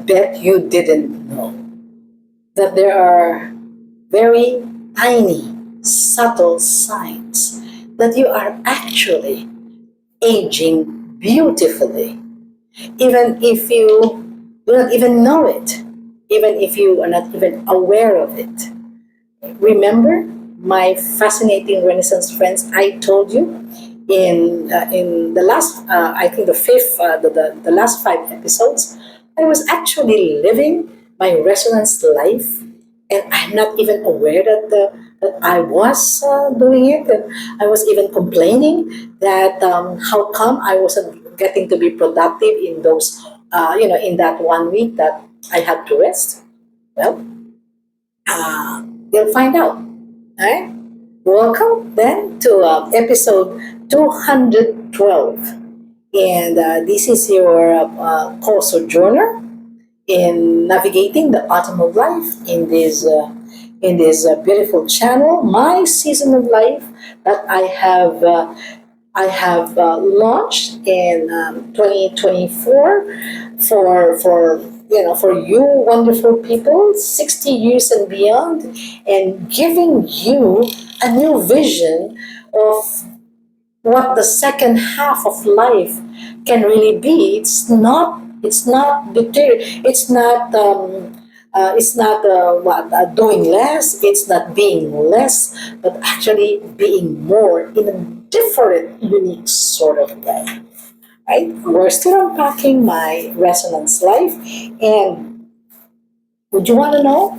bet you didn't know that there are very tiny, subtle signs that you are actually aging beautifully, even if you do not even know it, even if you are not even aware of it. Remember my fascinating Renaissance friends I told you in the last, I think the fifth, the last five episodes. I was actually living my resonance life, and I'm not even aware that I was doing it, and I was even complaining that how come I wasn't getting to be productive in those, in that 1 week that I had to rest. Well, you'll find out. All right. Welcome then to episode 212. And this is your co-sojourner in navigating the autumn of life in this beautiful channel, my season of life that I have launched in 2024 for you wonderful people 60 years and beyond, and giving you a new vision of what the second half of life can really be. It's not doing less. It's not being less, but actually being more in a different, unique sort of way. Right? We're still unpacking my resonance life, and would you want to know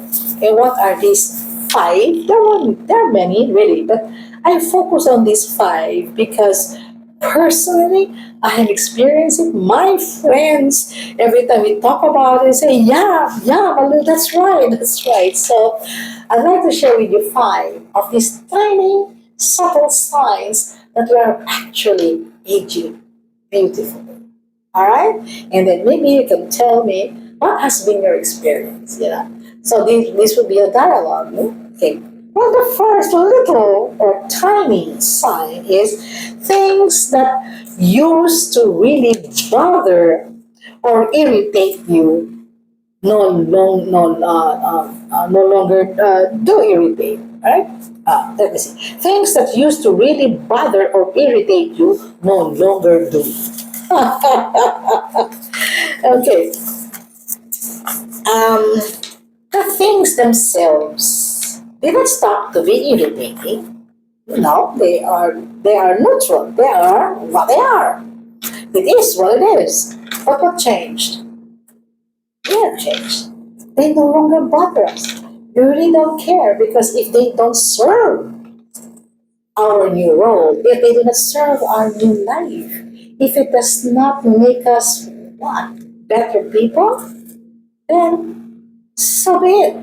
what are these five? There are many really, but I focus on these five because personally I have experienced it. My friends, every time we talk about it, say, "Yeah, yeah, Malu, that's right, that's right." So I'd like to share with you five of these tiny, subtle signs that we are actually aging beautifully. All right, and then maybe you can tell me what has been your experience. So this would be a dialogue. No? Okay. Well, the first little or tiny sign is things that used to really bother or irritate you no longer do irritate. Right? Let me see. Things that used to really bother or irritate you no longer do. Okay. Um, the things themselves didn't stop to be irritating. No, they are neutral. They are what they are. It is what it is. But what changed? They have changed. They no longer bother us. We really don't care because if they don't serve our new role, if they do not serve our new life, if it does not make us what? Better people, then so be it.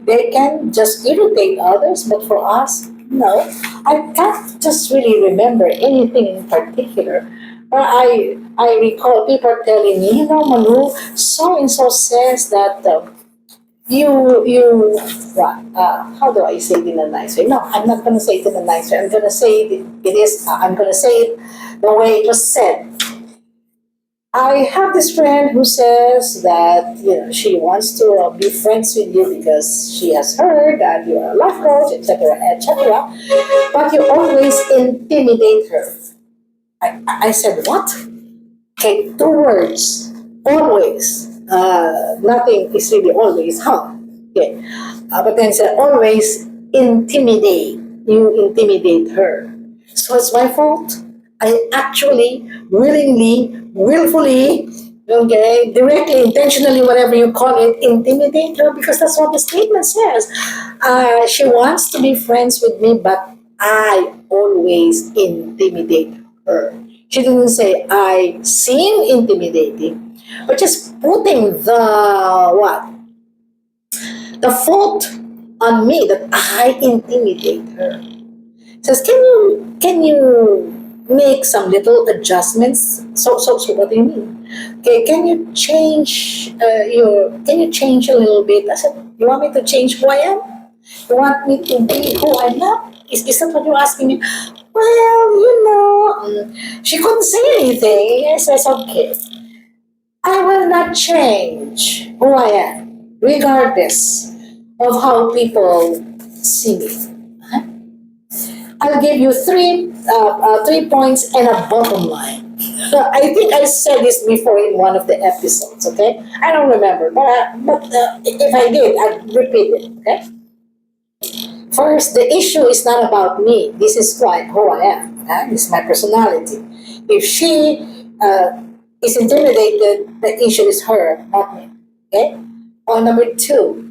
They can just irritate others, but for us, no. I can't just really remember anything in particular. But I recall people telling me, Manu, so and so says that you what? How do I say it in a nice way? No, I'm not going to say it in a nice way. I'm going to say it is. I'm going to say it the way it was said. I have this friend who says that she wants to be friends with you because she has heard that you are a life coach, etc., etc. But you always intimidate her. I said what? Okay, two words. Always. Nothing is really always, huh? Okay, but then said always intimidate. You intimidate her. So it's my fault. I actually willingly, willfully, okay, directly, intentionally, whatever you call it, intimidate her because that's what the statement says. She wants to be friends with me, but I always intimidate her. She didn't say I seem intimidating, but just putting the what? The fault on me that I intimidate her. Says, can you make some little adjustments? So what do you mean? Okay, can you change a little bit? I said, you want me to change who I am? You want me to be who I'm not? Is that what you're asking me? Well, she couldn't say anything. I says, okay. I will not change who I am, regardless of how people see me. I'll give you 3 points and a bottom line. I think I said this before in one of the episodes. Okay, I don't remember, but if I did, I'd repeat it. Okay. First, the issue is not about me. This is who I am. This is my personality. If she is intimidated, the issue is her, not me. Okay. Point number two,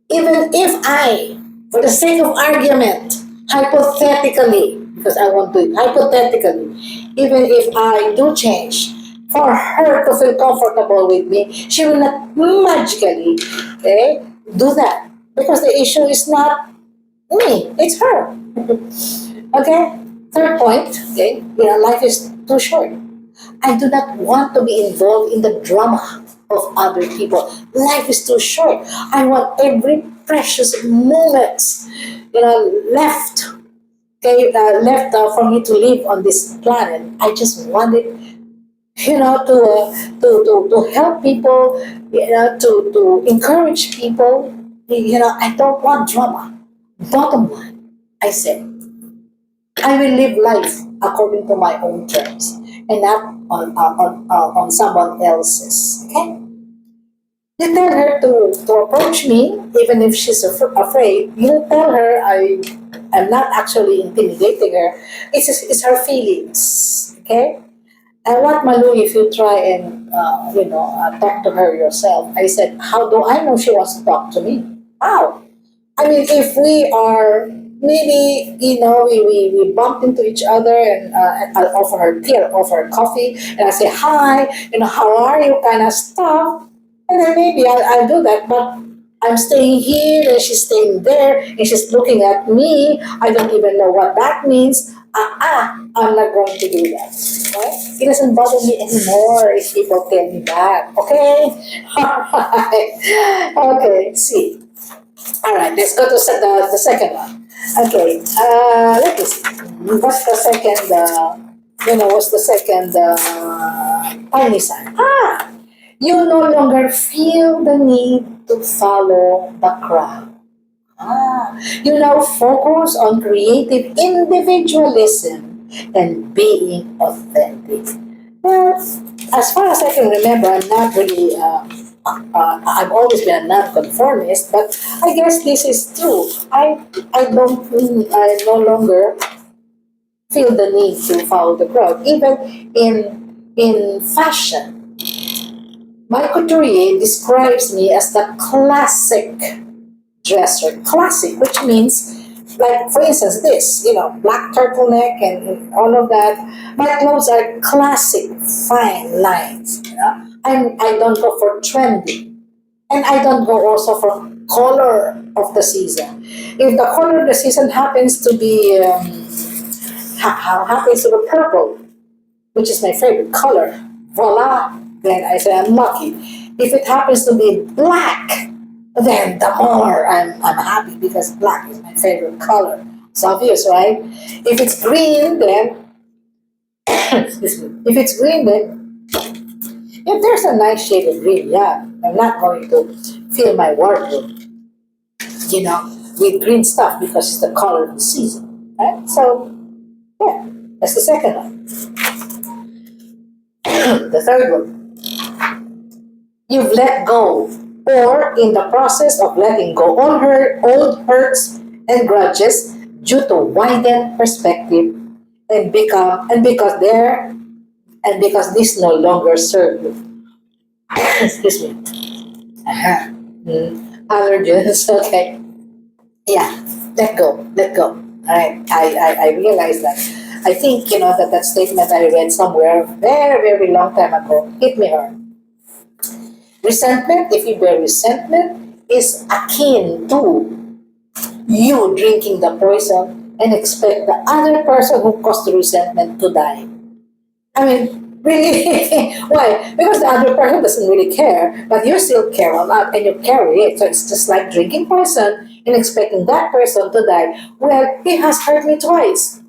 even if I, for the sake of argument, hypothetically, because I want to, hypothetically, even if I do change, for her to feel comfortable with me, she will not magically, okay, do that. Because the issue is not me, it's her. Okay? Third point, okay, life is too short. I do not want to be involved in the drama of other people. Life is too short. I want every precious moment, left, okay, left for me to live on this planet. I just wanted, to help people, to encourage people. I don't want drama. Bottom line, I said, I will live life according to my own terms and not on someone else's. Okay? You tell her to approach me, even if she's afraid. You tell her I'm not actually intimidating her. It's her feelings. Okay? And what, Malu, if you try and talk to her yourself? I said, how do I know she wants to talk to me? How? I mean, if we are maybe, we bump into each other and I'll offer her tea, I'll offer her coffee, and I say, hi, how are you, kind of stuff. And then maybe I'll do that, but I'm staying here and she's staying there and she's looking at me. I don't even know what that means. I'm not going to do that. Right? It doesn't bother me anymore if people tell me that. Okay? Alright. Okay, see. All right, let's go to the second one. Okay, let me see. What's the second? What's the second tiny sign? You no longer feel the need to follow the crowd. You now focus on creative individualism and being authentic. Well, as far as I can remember, I'm not really. I've always been a nonconformist, but I guess this is true. I no longer feel the need to follow the crowd, even in fashion. My couturier describes me as the classic dresser. Classic, which means, like, for instance, this, black turtleneck and all of that. My clothes are classic, fine lines. I don't go for trendy. And I don't go also for color of the season. If the color of the season happens to be happens to be purple, which is my favorite color, voila, then I say I'm lucky. If it happens to be black, then the more I'm happy because black is my favorite color. It's obvious, right? If it's green, then excuse me. If it's green, then if there's a nice shade of green, yeah, I'm not going to fill my wardrobe, with green stuff because it's the color of the season, right? So, yeah, that's the second one. The third one, you've let go, or in the process of letting go all old hurts and grudges due to widened perspective and because there and because this no longer serve you. Excuse me. Uh-huh. Allergens. Okay. Yeah. Let go. All right. I realize that. I think that statement I read somewhere very very long time ago hit me hard. Resentment, if you bear resentment, is akin to you drinking the poison and expect the other person who caused the resentment to die. I mean, really? Why? Because the other person doesn't really care, but you still care a lot and you carry it. So it's just like drinking poison and expecting that person to die. Well, he has hurt me twice.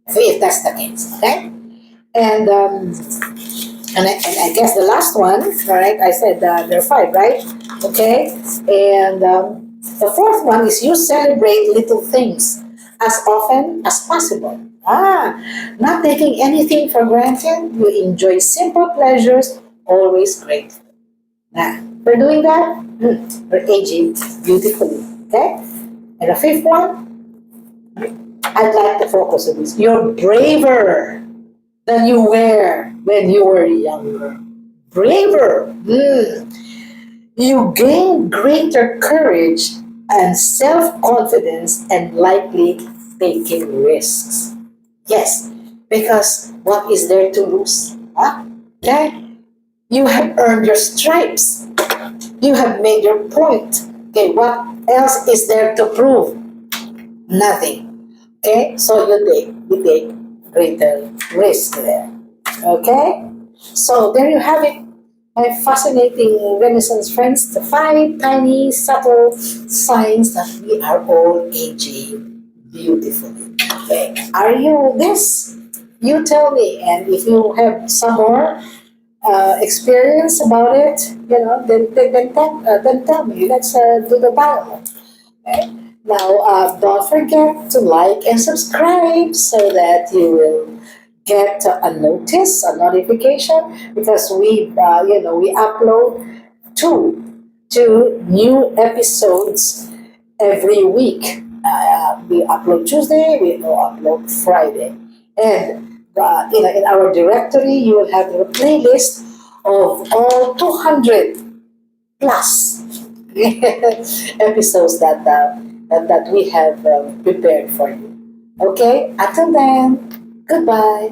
If that's the case, okay? And and I guess the last one, right? I said there are five, right? Okay. And the fourth one is you celebrate little things as often as possible. Not taking anything for granted. You enjoy simple pleasures, always grateful. Now, we're doing that, we're aging beautifully. Okay? And the fifth one, I'd like to focus on this. You're braver than you were when you were younger. Braver. You gain greater courage and self confidence and likely taking risks. Yes, because what is there to lose? Huh? Okay? You have earned your stripes. You have made your point. Okay, what else is there to prove? Nothing. Okay, so you take greater risk there. Okay, so there you have it, my fascinating Renaissance friends. The five tiny, subtle signs that we are all aging beautifully. Okay, are you this? You tell me, and if you have some more experience about it, then tell me. Let's do the dialogue. Okay? Now, don't forget to like and subscribe so that you will get a notice, a notification, because we upload two new episodes every week. We upload Tuesday, we upload Friday, and in our directory you will have the playlist of all 200 plus episodes that we have prepared for you. Okay, until then, goodbye.